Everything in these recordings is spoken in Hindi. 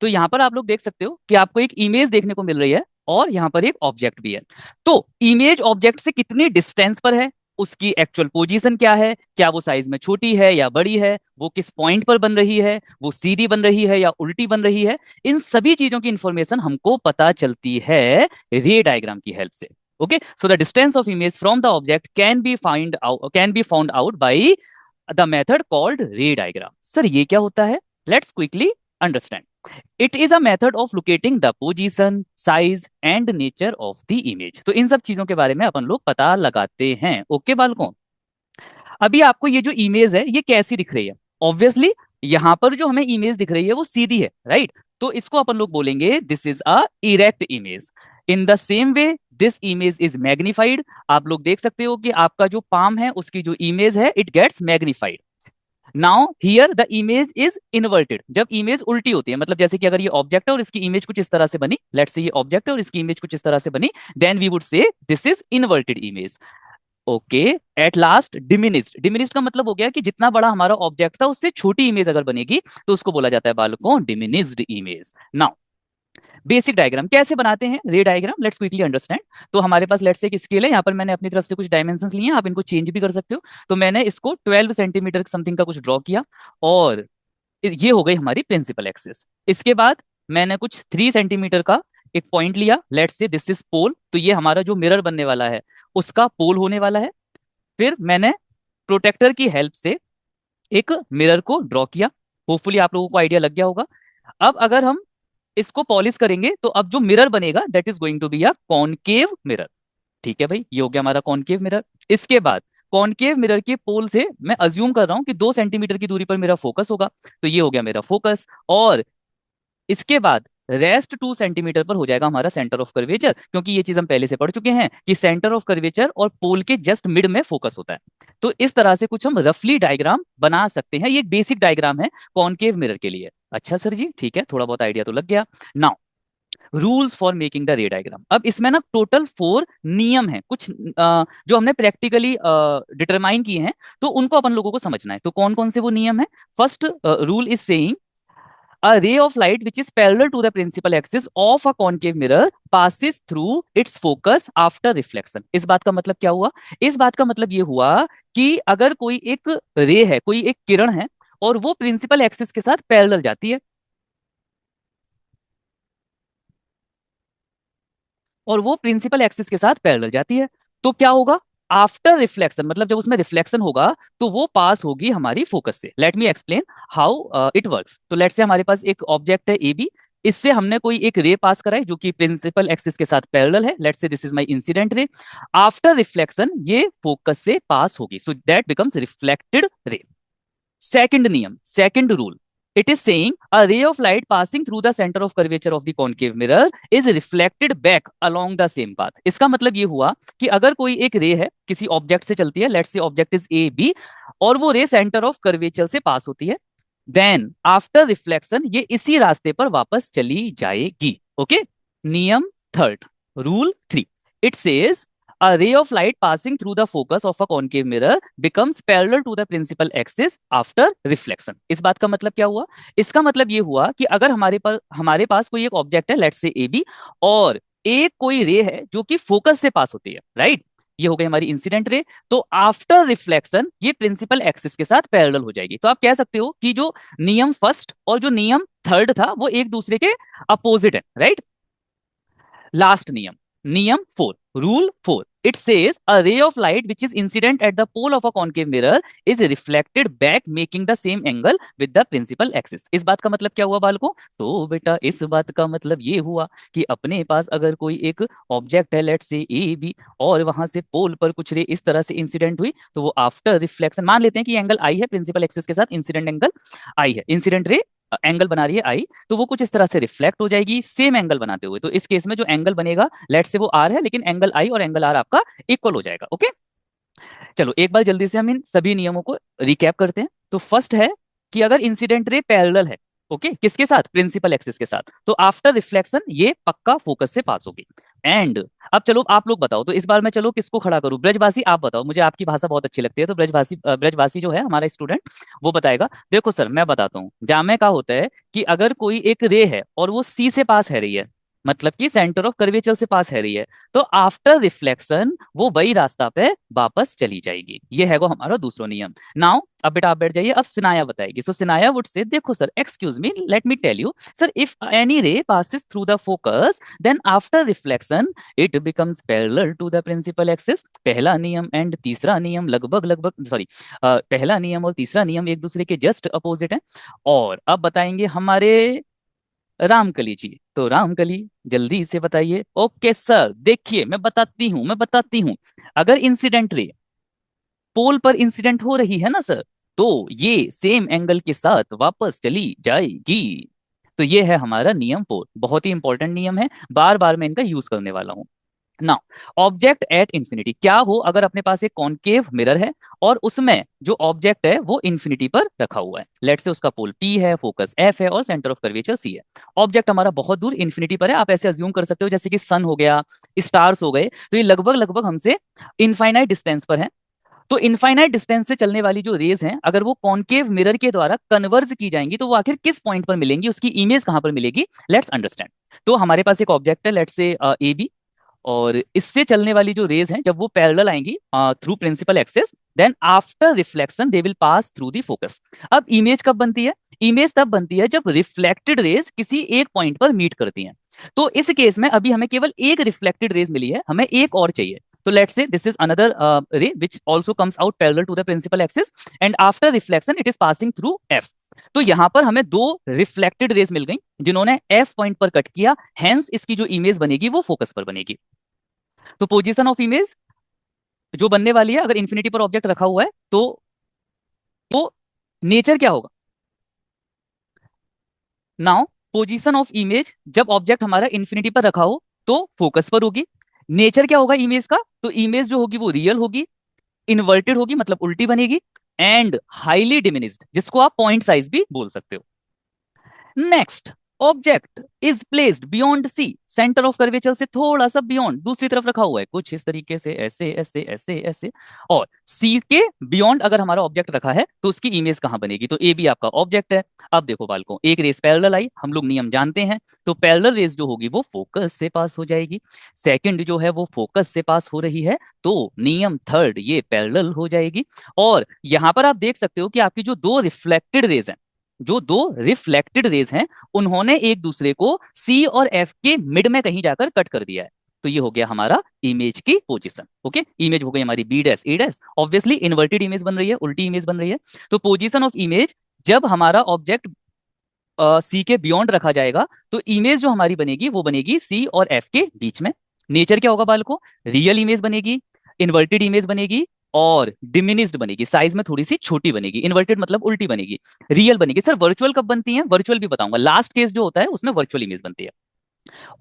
तो यहाँ पर आप लोग देख सकते हो कि आपको एक इमेज देखने को मिल रही है और यहाँ पर एक ऑब्जेक्ट भी है। तो इमेज ऑब्जेक्ट से कितनी डिस्टेंस पर है, उसकी एक्चुअल पोजीशन क्या है, क्या वो साइज में छोटी है या बड़ी है, वो किस पॉइंट पर बन रही है, वो सीधी बन रही है या उल्टी बन रही है, इन सभी चीजों की इंफॉर्मेशन हमको पता चलती है रे डायग्राम की हेल्प से। Okay, so the distance of image from the object can be found out by the method called रे डायग्राम। सर ये क्या होता है, let's quickly understand. It is a method of locating the position, size and nature of the image. तो इन सब चीजों के बारे में अपन लोग पता लगाते हैं। ओके बालकों, अभी आपको ये जो इमेज है ये कैसी दिख रही है? ऑब्वियसली यहाँ पर जो हमें इमेज दिख रही है वो सीधी है, राइट? तो इसको अपन लोग बोलेंगे this is a erect image. In the same way this image is magnified. आप लोग देख सकते हो कि आपका जो पाम है उसकी जो इमेज है it gets magnified. Now here the image is inverted. जब इमेज उल्टी होती है, मतलब जैसे कि अगर ये ऑब्जेक्ट है और इसकी इमेज कुछ इस तरह से बनी, लेट्स से ये ऑब्जेक्ट है और इसकी इमेज कुछ इस तरह से बनी, then we would say this is inverted image. Okay, at last diminished. Diminished का मतलब हो गया कि जितना बड़ा हमारा ऑब्जेक्ट था उससे छोटी इमेज अगर बनेगी तो उसको बोला जाता है बालकों diminished image. Now basic diagram कैसे बनाते हैं, रे डायग्राम, लेट्स क्विकली अंडरस्टैंड। तो हमारे पास लेट्स से एक स्केल है, यहाँ पर मैंने अपनी तरफ से कुछ डायमेंशंस लिए हैं, आप इनको चेंज भी कर सकते हो। तो मैंने इसको 12 सेंटीमीटर समथिंग का कुछ ड्रॉ किया और ये हो गई हमारी प्रिंसिपल एक्सिस। इसके बाद मैंने कुछ 3 सेंटीमीटर का एक पॉइंट लिया, let's say this is pole. तो ये हमारा जो मिरर बनने वाला है उसका पोल होने वाला है। फिर मैंने प्रोटेक्टर की हेल्प से एक मिरर को ड्रॉ किया। होपफुली आप लोगों को आइडिया लग गया होगा। अब अगर हम इसको पॉलिश करेंगे तो अब जो मिरर बनेगा that is going to be a concave mirror. ठीक है भाई, ये हो गया हमारा कॉनकेव मिरर। इसके बाद कॉनकेव मिरर के पोल से मैं अज्यूम कर रहा हूं कि 2 सेंटीमीटर की दूरी पर मेरा फोकस होगा। तो ये हो गया मेरा फोकस। और इसके बाद रेस्ट 2 सेंटीमीटर पर हो जाएगा हमारा सेंटर ऑफ कर्वेचर, क्योंकि ये चीज हम पहले से पढ़ चुके हैं कि सेंटर ऑफ कर्वेचर और पोल के जस्ट मिड में फोकस होता है। तो इस तरह से कुछ हम रफली डायग्राम बना सकते हैं। ये एक बेसिक डायग्राम है कॉनकेव मिरर के लिए। अच्छा सर जी, ठीक है, थोड़ा बहुत आइडिया तो लग गया। Now rules for making the रे डायग्राम। अब इसमें ना टोटल 4 नियम है कुछ, जो हमने प्रैक्टिकली डिटरमाइन किए हैं, तो उनको अपन लोगों को समझना है। तो कौन कौन से वो नियम है? First rule is saying a ray of light which is parallel to the principal axis of a concave mirror passes through its focus after reflection। इस बात का मतलब क्या हुआ? इस बात का मतलब ये हुआ कि अगर कोई एक रे है, कोई एक किरण है और वो प्रिंसिपल एक्सिस के साथ पैरेलल जाती है, और वो प्रिंसिपल एक्सिस के साथ पैरेलल जाती है, तो क्या होगा? आफ्टर रिफ्लेक्शन, मतलब जब उसमें रिफ्लेक्शन होगा तो वो पास होगी हमारी फोकस से। Let me explain how it works. तो लेट से हमारे पास एक ऑब्जेक्ट है ए बी, इससे हमने कोई एक रे पास कराई जो कि प्रिंसिपल एक्सिस के साथ पैरेलल है। Let's say this is my incident ray. After reflection ये फोकस से पास होगी, so that becomes reflected ray. Second नियम, second rule, it is saying a ray of light passing through the center of curvature of the concave mirror is reflected back along the same path। इसका मतलब ये हुआ कि अगर कोई एक रे है किसी ऑब्जेक्ट से चलती है, लेट्स से ऑब्जेक्ट इज ए बी, और वो रे सेंटर ऑफ कर्वेचर से पास होती है, देन आफ्टर रिफ्लेक्शन ये इसी रास्ते पर वापस चली जाएगी। ओके, नियम third, rule 3, it says a ray of light passing through the focus of a concave mirror becomes parallel to the principal axis after reflection। इस बात का मतलब क्या हुआ? इसका मतलब ये हुआ कि अगर हमारे पास कोई एक ऑब्जेक्ट है, लेट्स से ए बी, और एक कोई रे है जो कि फोकस से पास होती है, राइट? ये हो गई हमारी इंसिडेंट रे। तो आफ्टर रिफ्लेक्शन ये प्रिंसिपल एक्सिस के साथ पैरेलल हो जाएगी। तो आप कह सकते हो कि जो नियम फर्स्ट और जो नियम थर्ड था वो एक दूसरे के अपोजिट है, राइट? लास्ट नियम, नियम 4, rule 4, it says a ray of light which is incident at the pole of a concave mirror is reflected back making the same angle with the principal axis। इस बात का मतलब क्या हुआ बालकों? तो बेटा इस बात का मतलब ये हुआ कि अपने पास अगर कोई एक ऑब्जेक्ट है, लेट से ए बी, और वहां से पोल पर कुछ रे इस तरह से इंसिडेंट हुई, तो वो आफ्टर रिफ्लेक्शन, मान लेते हैं कि एंगल आई है प्रिंसिपल एक्सिस के साथ, इंसिडेंट एंगल आई है, इंसिडेंट रे एंगल बना रही है आई, तो वो कुछ इस तरह से रिफ्लेक्ट हो जाएगी सेम एंगल बनाते हुए। तो इस केस में जो एंगल बनेगा, लेट से वो आर है, लेकिन एंगल आई और एंगल आर आपका इक्वल हो जाएगा। ओके, चलो एक बार जल्दी से हम इन सभी नियमों को रिकैप करते हैं। तो फर्स्ट है कि अगर इंसिडेंट रे पैरेलल है, ओके, किसके साथ? प्रिंसिपल एक्सिस के साथ, तो आफ्टर रिफ्लेक्शन ये पक्का फोकस से पास होगी। एंड अब चलो आप लोग बताओ, तो इस बार मैं चलो किसको खड़ा करूं, ब्रजवासी आप बताओ, मुझे आपकी भाषा बहुत अच्छी लगती है, तो ब्रजवासी जो है हमारा स्टूडेंट वो बताएगा। देखो सर मैं बताता हूँ, जामे का होता है कि अगर कोई एक रे है और वो सी से पास है रही है, मतलब कि सेंटर ऑफ कर्वेचर से पास है रही है, तो आफ्टर रिफ्लेक्शन वो वही रास्ता पे वापस चली जाएगी। ये है वो हमारा दूसरा नियम। नाउ अब बेटा आप बैठ जाइए, अब सिनाया बताएगी। सो सिनाया वुड से, देखो sir excuse me let me tell you sir, if any ray passes through the focus then after reflection it becomes parallel to the principal axis। पहला नियम एंड तीसरा नियम लगभग लगभग सॉरी पहला नियम और तीसरा नियम एक दूसरे के जस्ट अपोजिट हैं। और अब बताएंगे हमारे रामकली जी, तो रामकली जल्दी से बताइए। ओके सर, देखिए मैं बताती हूँ अगर इंसिडेंट रे पोल पर इंसिडेंट हो रही है ना सर, तो ये सेम एंगल के साथ वापस चली जाएगी। तो ये है हमारा नियम 4, बहुत ही इंपॉर्टेंट नियम है, बार बार मैं इनका यूज करने वाला हूं। नाउ ऑब्जेक्ट एट इंफिनिटी, क्या हो अगर अपने पास एक कॉनकेव मिरर है और उसमें जो ऑब्जेक्ट है वो इंफिनिटी पर रखा हुआ है, लेट से उसका पोल P है, फोकस F है और सेंटर ऑफ कर्वेचर C है। ऑब्जेक्ट हमारा बहुत दूर इंफिनिटी पर है, आप ऐसे अज्यूम कर सकते हो जैसे कि सन हो गया, स्टार्स हो गए, तो ये लगभग लगभग हमसे इनफाइनाइट डिस्टेंस पर है। तो इनफाइनाइट डिस्टेंस से चलने वाली जो रेज हैं अगर वो कॉनकेव मिरर के द्वारा कन्वर्ज की जाएंगी तो वो आखिर किस पॉइंट पर मिलेंगी, उसकी इमेज कहां पर मिलेगी, लेट्स अंडरस्टैंड। तो हमारे पास एक ऑब्जेक्ट है लेट्स से ए बी, और इससे चलने वाली जो रेज हैं जब वो पैरेलल आएंगी through principal axis, then after reflection they will pass through the focus. अब इमेज कब बनती है, इमेज तब बनती है जब रिफ्लेक्टेड रेज किसी एक पॉइंट पर मीट करती हैं। तो इस केस में अभी हमें केवल एक रिफ्लेक्टेड रेज मिली है, हमें एक और चाहिए। तो let's say this is another ray which also comes out parallel to the principal axis and after reflection it is passing through F. तो यहां पर हमें दो रिफ्लेक्टेड रेज मिल गई जिन्होंने एफ पॉइंट पर कट किया, हेंस इसकी जो इमेज बनेगी वो फोकस पर बनेगी। तो पोजीशन ऑफ इमेज जो बनने वाली है अगर इंफिनिटी पर ऑब्जेक्ट रखा हुआ है तो नेचर क्या होगा। नाउ पोजीशन ऑफ इमेज जब ऑब्जेक्ट हमारा इंफिनिटी पर रखा हो तो फोकस पर होगी। नेचर क्या होगा इमेज का, तो इमेज जो होगी वो रियल होगी, इन्वर्टेड होगी मतलब उल्टी बनेगी, एंड हाईली डिमिनिस्ड जिसको आप पॉइंट साइज भी बोल सकते हो। Next, object is placed beyond C, centre of curvature से थोड़ा सा बियॉन्ड दूसरी तरफ रखा हुआ है, कुछ इस तरीके से ऐसे ऐसे ऐसे ऐसे। और सी के बियॉन्ड अगर हमारा ऑब्जेक्ट रखा है तो उसकी इमेज कहां बनेगी, तो ए भी आपका ऑब्जेक्ट है। अब देखो बालकों, एक रेस पैरेलल आई, हम लोग नियम जानते हैं, तो पैरेलल रेस जो होगी वो फोकस से पास हो जाएगी। सेकंड जो है वो फोकस से पास हो रही है, तो नियम थर्ड ये पैरेलल हो जाएगी। और यहां पर आप देख सकते हो कि आपकी जो दो रिफ्लेक्टेड रेज हैं, जो दो रिफ्लेक्टेड रेज हैं उन्होंने एक दूसरे को सी और एफ के मिड में कहीं जाकर कट कर दिया है। तो ये हो गया हमारा इमेज की पोजीशन। ओके, इमेज हो गई हमारी बी डैश ए डैश, ऑब्वियसली इन्वर्टेड इमेज बन रही है, उल्टी इमेज बन रही है। तो पोजीशन ऑफ इमेज जब हमारा ऑब्जेक्ट सी के बियॉन्ड रखा जाएगा तो इमेज जो हमारी बनेगी वो बनेगी सी और एफ के बीच में। नेचर क्या होगा बालको, रियल इमेज बनेगी, इन्वर्टेड इमेज बनेगी और डिमिनिस्ड बनेगी, साइज में थोड़ी सी छोटी बनेगी। इन्वर्टेड मतलब उल्टी बनेगी, रियल बनेगी। सर वर्चुअल कब बनती है, वर्चुअल भी बताऊंगा, लास्ट केस जो होता है उसमें वर्चुअल इमेज बनती है।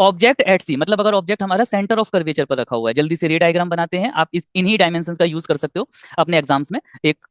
ऑब्जेक्ट एट सी मतलब अगर ऑब्जेक्ट हमारा सेंटर ऑफ कर्वेचर पर रखा हुआ है, जल्दी से रे डायग्राम बनाते हैं, आप इन्हीं डायमेंशन का यूज कर सकते हो अपने एग्जाम्स में। एक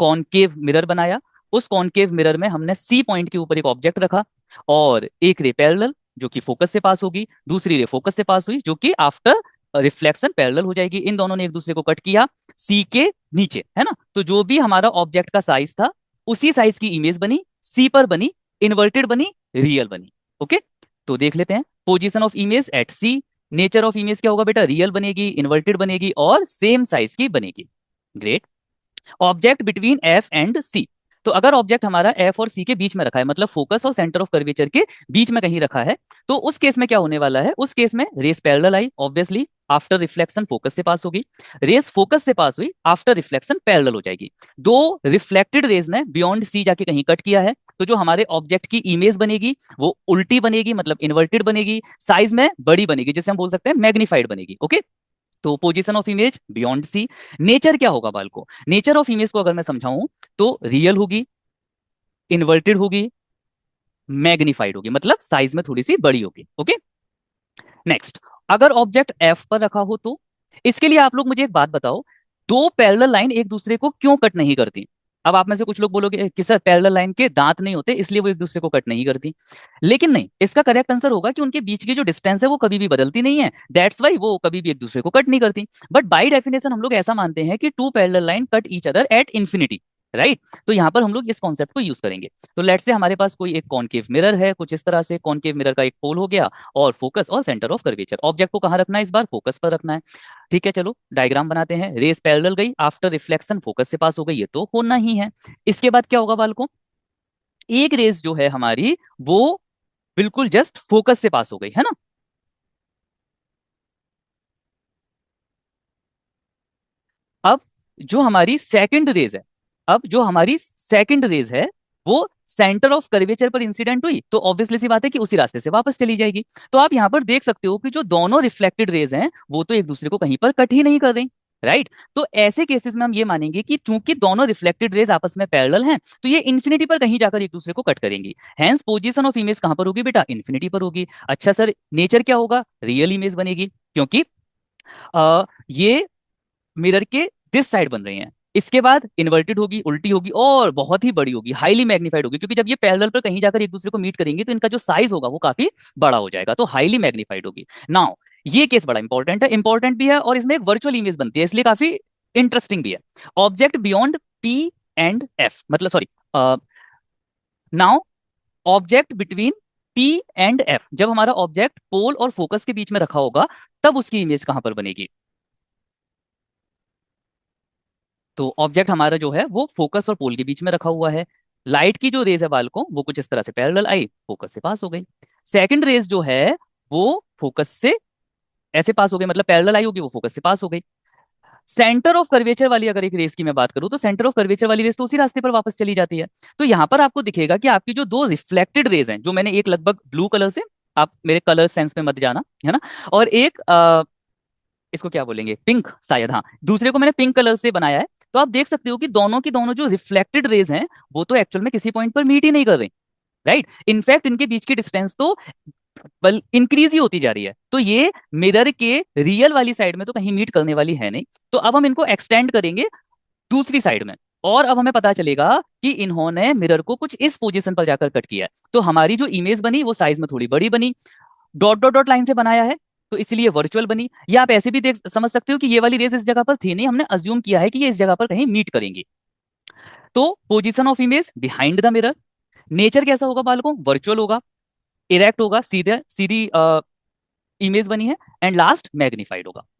कॉनकेव मिरर बनाया, उस कॉनकेव मिरर में हमने सी पॉइंट के ऊपर एक ऑब्जेक्ट रखा और एक रे पैरेलल जो कि फोकस से पास होगी, दूसरी रे फोकस से पास हुई जो कि आफ्टर रिफ्लेक्शन पैरेलल हो जाएगी। इन दोनों ने एक दूसरे को कट किया सी के नीचे, है ना। तो जो भी हमारा ऑब्जेक्ट का साइज था उसी साइज की इमेज बनी, सी पर बनी, इन्वर्टेड बनी, रियल बनी। ओके, तो देख लेते हैं position of image at C. Nature of image क्या होगा बेटा, रियल बनेगी, इन्वर्टेड बनेगी और सेम साइज की बनेगी। Great. Object between F and C, तो अगर ऑब्जेक्ट हमारा एफ और सी के बीच में रखा है, मतलब फोकस और सेंटर ऑफ कर्वेचर के बीच में कहीं रखा है, तो उस केस में क्या होने वाला है, उस केस में रेस पैरेलल आई, ऑब्वियसली आफ्टर रिफ्लेक्शन फोकस से पास होगी। रेस फोकस से पास हुई, आफ्टर रिफ्लेक्शन पैरेलल हो जाएगी। दो रिफ्लेक्टेड रेज ने बियॉन्ड सी जाके कहीं कट किया है, तो जो हमारे ऑब्जेक्ट की इमेज बनेगी वो उल्टी बनेगी मतलब इन्वर्टेड बनेगी, साइज में बड़ी बनेगी, जिसे हम बोल सकते हैं मैग्नीफाइड बनेगी। ओके, तो position of image beyond C. Nature क्या होगा बालको, नेचर ऑफ इमेज को अगर मैं समझाऊं तो रियल होगी, इन्वर्टेड होगी, मैग्नीफाइड होगी मतलब साइज में थोड़ी सी बड़ी होगी। ओके, नेक्स्ट, अगर ऑब्जेक्ट एफ पर रखा हो तो इसके लिए आप लोग मुझे एक बात बताओ, दो पैरेलल लाइन एक दूसरे को क्यों कट नहीं करती। अब आप में से कुछ लोग बोलोगे कि सर पैरेलल लाइन के दांत नहीं होते इसलिए वो एक दूसरे को कट नहीं करती, लेकिन नहीं, इसका करेक्ट आंसर होगा कि उनके बीच की जो डिस्टेंस है वो कभी भी बदलती नहीं है, दैट्स वाई वो कभी भी एक दूसरे को कट नहीं करती। बट बाय डेफिनेशन हम लोग ऐसा मानते हैं कि two parallel line cut each other at infinity, right. तो यहाँ पर हम लोग इस कॉन्सेप्ट को यूज करेंगे। तो लेट्स से हमारे पास कोई एक कॉनकेव मिरर है, कुछ इस तरह से कॉनकेव मिरर का एक पोल हो गया, और फोकस और सेंटर ऑफ कर्वेचर, ऑब्जेक्ट को कहाँ रखना है, इस बार फोकस पर रखना है। ठीक है, चलो डायग्राम बनाते हैं। रेस पैरेलल गई, आफ्टर रिफ्लेक्शन फोकस से पास हो गई, ये तो होना ही है। इसके बाद क्या होगा बालकों, एक रेस जो है हमारी वो बिल्कुल जस्ट फोकस से पास हो गई है ना। अब जो हमारी सेकंड रेज है, अब जो हमारी सेकंड रेज है वो सेंटर ऑफ कर्वेचर पर इंसिडेंट हुई, तो ऑब्वियसली सी बात है कि उसी रास्ते से वापस चली जाएगी। तो आप यहां पर देख सकते हो कि जो दोनों रिफ्लेक्टेड रेज हैं वो तो एक दूसरे को कहीं पर कट ही नहीं कर रही, राइट। तो ऐसे केसेस में हम ये मानेंगे कि चूंकि दोनों रिफ्लेक्टेड रेज आपस में पैरेलल हैं तो ये इन्फिनिटी पर कहीं जाकर एक दूसरे को कट करेंगी। हैंस पोजीशन ऑफ इमेज कहां पर होगी बेटा, इन्फिनिटी पर होगी। अच्छा सर नेचर क्या होगा, रियल इमेज बनेगी, क्योंकि ये मिरर के दिस साइड बन रही हैं। इसके बाद इन्वर्टेड होगी, उल्टी होगी, और बहुत ही बड़ी होगी, हाईली मैग्नीफाइड होगी, क्योंकि जब ये पैरेलल पर कहीं जाकर एक दूसरे को मीट करेंगे तो इनका जो साइज होगा वो काफी बड़ा हो जाएगा, तो हाईली मैग्नीफाइड होगी। नाउ ये केस बड़ा इंपॉर्टेंट है, इंपॉर्टेंट भी है, और इसमें एक वर्चुअल इमेज बनती है, इसलिए काफी इंटरेस्टिंग भी है। Object beyond P and F, मतलब sorry, now object between P and F, जब हमारा ऑब्जेक्ट पोल और फोकस के बीच में रखा होगा तब उसकी इमेज कहां पर बनेगी। तो ऑब्जेक्ट हमारा जो है वो फोकस और पोल के बीच में रखा हुआ है। लाइट की जो रेज है बालकों वो कुछ इस तरह से पैरेलल आई, फोकस से पास हो गई। सेकंड रेज जो है वो फोकस से ऐसे पास हो गई, मतलब पैरेलल आई होगी, वो फोकस से पास हो गई। सेंटर ऑफ कर्वेचर वाली अगर एक रेस की मैं बात करूं तो सेंटर ऑफ कर्वेचर वाली रेस तो उसी रास्ते पर वापस चली जाती है। तो यहां पर आपको दिखेगा कि आपकी जो दो रिफ्लेक्टेड रेज हैं, जो मैंने एक लगभग ब्लू कलर से, आप मेरे कलर सेंस में मत जाना, है ना, और एक इसको क्या बोलेंगे, पिंक शायद, हाँ, दूसरे को मैंने पिंक कलर से बनाया है। तो आप देख सकते हो कि दोनों की दोनों जो रिफ्लेक्टेड रेज हैं वो तो एक्चुअल में किसी पॉइंट पर मीट ही नहीं कर रही, राइट। इनफैक्ट इनके बीच की डिस्टेंस तो बल इंक्रीज ही होती जा रही है, तो ये मिरर के रियल वाली साइड में तो कहीं मीट करने वाली है नहीं। तो अब हम इनको एक्सटेंड करेंगे दूसरी साइड में, और अब हमें पता चलेगा कि इन्होंने मिरर को कुछ इस पोजीशन पर जाकर कट किया है, तो हमारी जो इमेज बनी वो साइज में थोड़ी बड़ी बनी। डॉट डॉट डॉट लाइन से बनाया है तो इसलिए वर्चुअल बनी, या आप ऐसे भी देख समझ सकते हो कि ये वाली रेस इस जगह पर थी नहीं, हमने अज्यूम किया है कि ये इस जगह पर कहीं मीट करेंगी। तो position of image behind the mirror, nature कैसा होगा बालकों, वर्चुअल होगा, इरेक्ट होगा, सीधे सीधी इमेज बनी है, एंड लास्ट मैग्नीफाइड होगा।